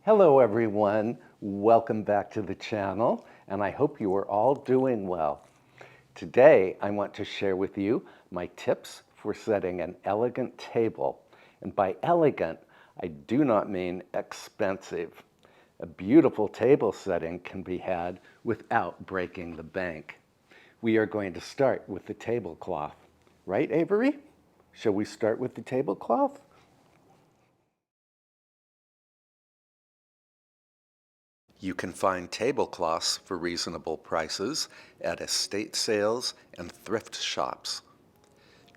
Hello everyone, welcome back to the channel, and I hope you are all doing well. Today I want to share with you my tips for setting an elegant table. And by elegant, I do not mean expensive. A beautiful table setting can be had without breaking the bank. We are going to start with the tablecloth. Right, Avery? Shall we start with the tablecloth? You can find tablecloths for reasonable prices at estate sales and thrift shops.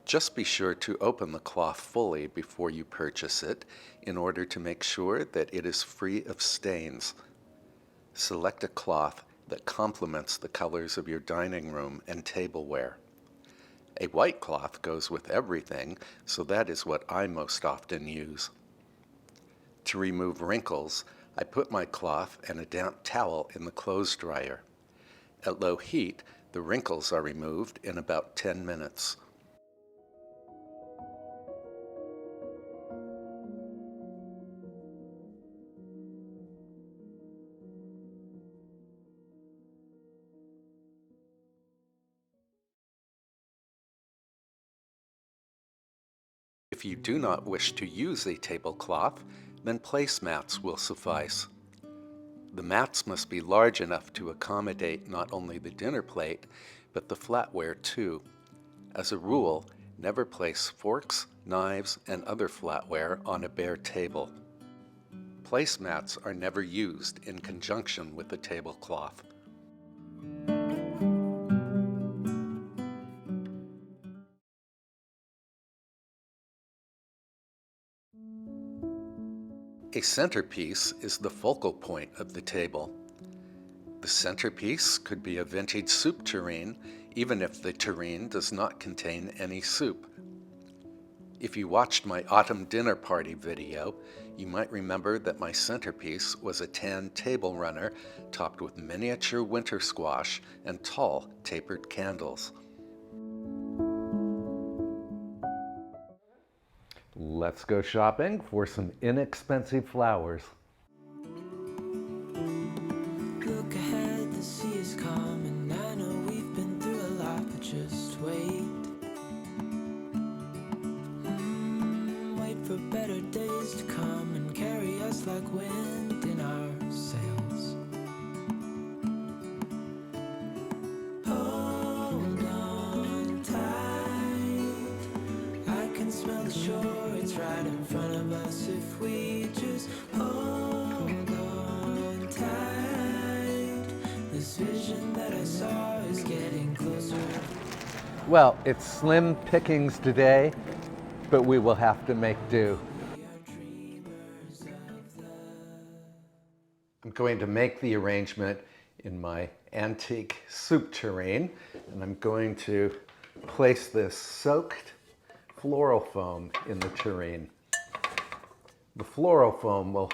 Just be sure to open the cloth fully before you purchase it in order to make sure that it is free of stains. Select a cloth that complements the colors of your dining room and tableware. A white cloth goes with everything, so that is what I most often use. To remove wrinkles, I put my cloth and a damp towel in the clothes dryer. At low heat, the wrinkles are removed in about 10 minutes. If you do not wish to use a tablecloth, then placemats will suffice. The mats must be large enough to accommodate not only the dinner plate, but the flatware too. As a rule, never place forks, knives, and other flatware on a bare table. Placemats are never used in conjunction with the tablecloth. A centerpiece is the focal point of the table. The centerpiece could be a vintage soup tureen, even if the tureen does not contain any soup. If you watched my autumn dinner party video, you might remember that my centerpiece was a tan table runner topped with miniature winter squash and tall tapered candles. Let's go shopping for some inexpensive flowers. Look ahead, the sea is calm, and I know we've been through a lot, but just wait. Wait for better days to come and carry us like wind in our sails. Hold on tight, I can smell the shore, it's right in front of us if we just hold on tight. This vision that I saw is getting closer. Well, it's slim pickings today, but we will have to make do. I'm going to make the arrangement in my antique soup tureen, and I'm going to place this soaked floral foam in the tureen. The floral foam will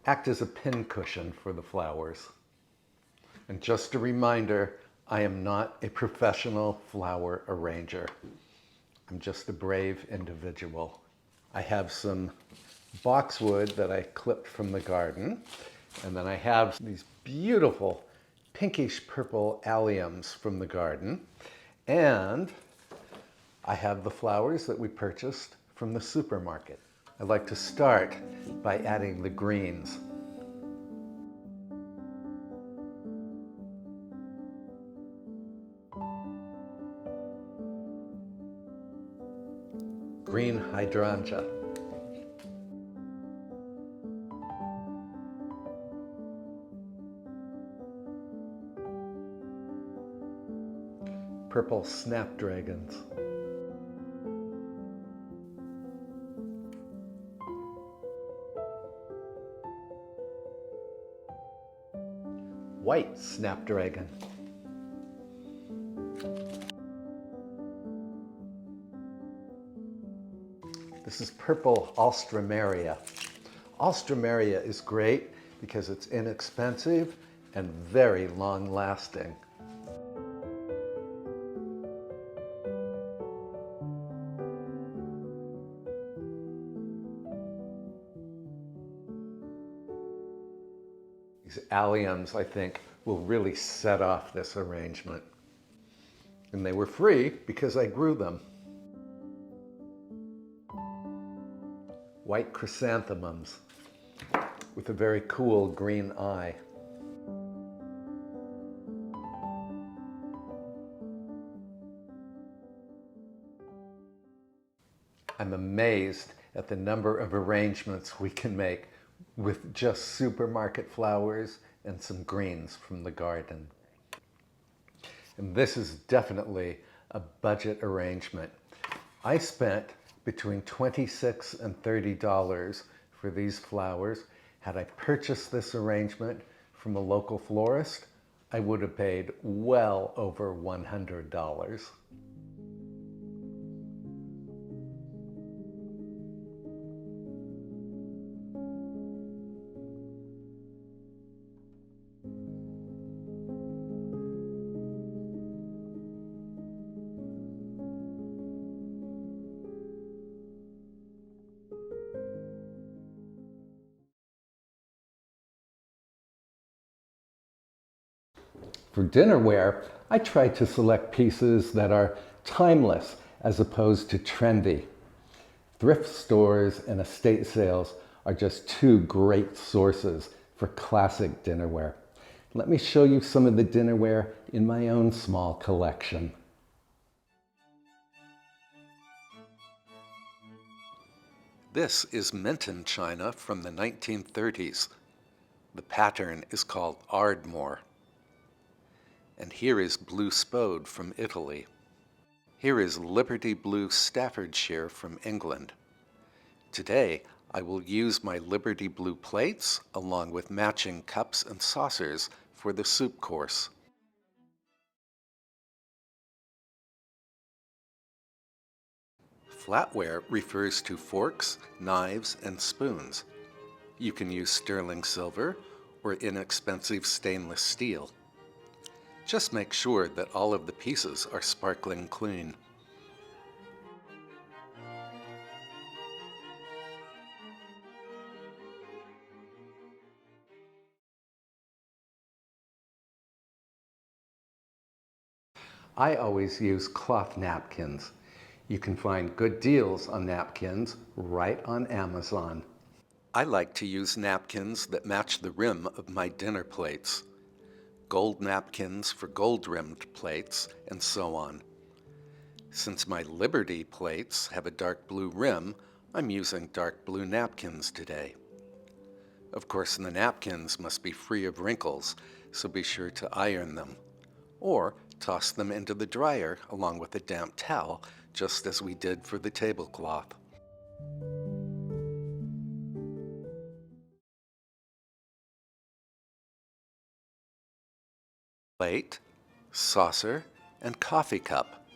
act as a pin cushion for the flowers. And just a reminder, I am not a professional flower arranger. I'm just a brave individual. I have some boxwood that I clipped from the garden, and then I have these beautiful pinkish purple alliums from the garden, and I have the flowers that we purchased from the supermarket. I'd like to start by adding the greens. Green hydrangea. Purple snapdragons. White snapdragon. This is purple alstroemeria. Alstroemeria is great because it's inexpensive and very long-lasting. These alliums, I think, will really set off this arrangement. And they were free because I grew them. White chrysanthemums with a very cool green eye. I'm amazed at the number of arrangements we can make with just supermarket flowers and some greens from the garden. And this is definitely a budget arrangement. I spent between $26 and $30 for these flowers. Had I purchased this arrangement from a local florist, I would have paid well over $100. For dinnerware, I try to select pieces that are timeless as opposed to trendy. Thrift stores and estate sales are just two great sources for classic dinnerware. Let me show you some of the dinnerware in my own small collection. This is Minton china from the 1930s. The pattern is called Ardmore. And here is blue Spode from Italy. Here is Liberty Blue Staffordshire from England. Today, I will use my Liberty Blue plates along with matching cups and saucers for the soup course. Flatware refers to forks, knives, and spoons. You can use sterling silver or inexpensive stainless steel. Just make sure that all of the pieces are sparkling clean. I always use cloth napkins. You can find good deals on napkins right on Amazon. I like to use napkins that match the rim of my dinner plates. Gold napkins for gold-rimmed plates, and so on. Since my Liberty plates have a dark blue rim, I'm using dark blue napkins today. Of course, the napkins must be free of wrinkles, so be sure to iron them. Or toss them into the dryer along with a damp towel, just as we did for the tablecloth. Plate, saucer, and coffee cup.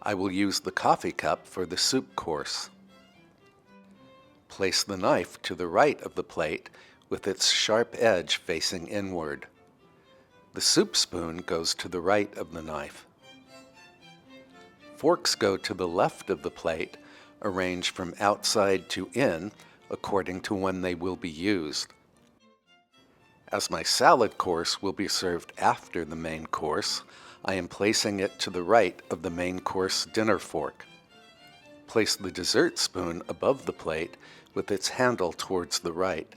I will use the coffee cup for the soup course. Place the knife to the right of the plate with its sharp edge facing inward. The soup spoon goes to the right of the knife. Forks go to the left of the plate, arranged from outside to in according to when they will be used. As my salad course will be served after the main course, I am placing it to the right of the main course dinner fork. Place the dessert spoon above the plate with its handle towards the right.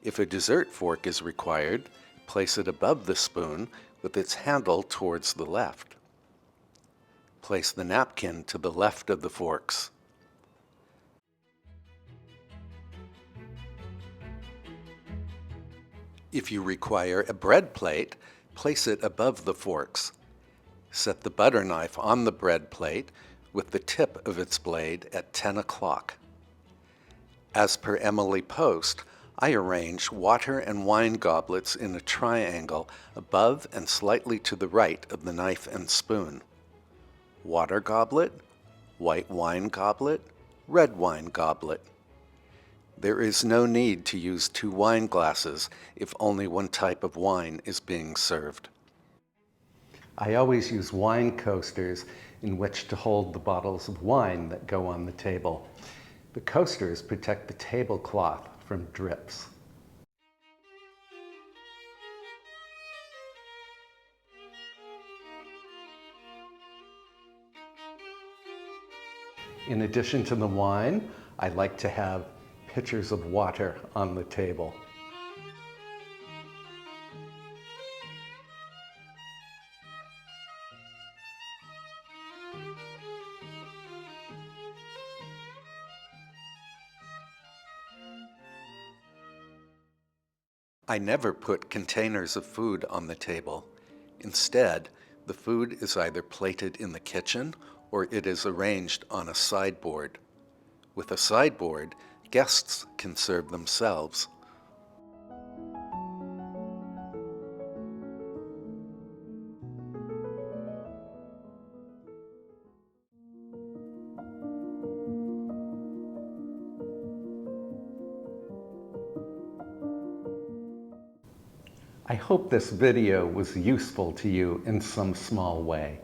If a dessert fork is required, place it above the spoon with its handle towards the left. Place the napkin to the left of the forks. If you require a bread plate, place it above the forks. Set the butter knife on the bread plate with the tip of its blade at 10 o'clock. As per Emily Post, I arrange water and wine goblets in a triangle above and slightly to the right of the knife and spoon. Water goblet, white wine goblet, red wine goblet. There is no need to use 2 wine glasses if only one type of wine is being served. I always use wine coasters in which to hold the bottles of wine that go on the table. The coasters protect the tablecloth from drips. In addition to the wine, I like to have pitchers of water on the table. I never put containers of food on the table. Instead, the food is either plated in the kitchen or it is arranged on a sideboard. With a sideboard, guests can serve themselves. I hope this video was useful to you in some small way.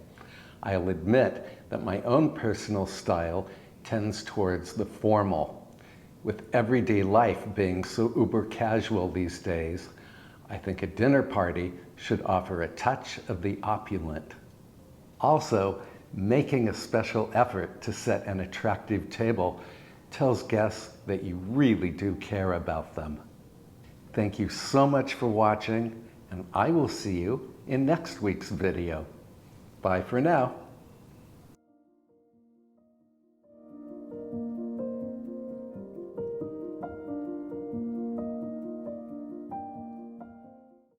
I'll admit that my own personal style tends towards the formal. With everyday life being so uber casual these days, I think a dinner party should offer a touch of the opulent. Also, making a special effort to set an attractive table tells guests that you really do care about them. Thank you so much for watching, and I will see you in next week's video. Bye for now.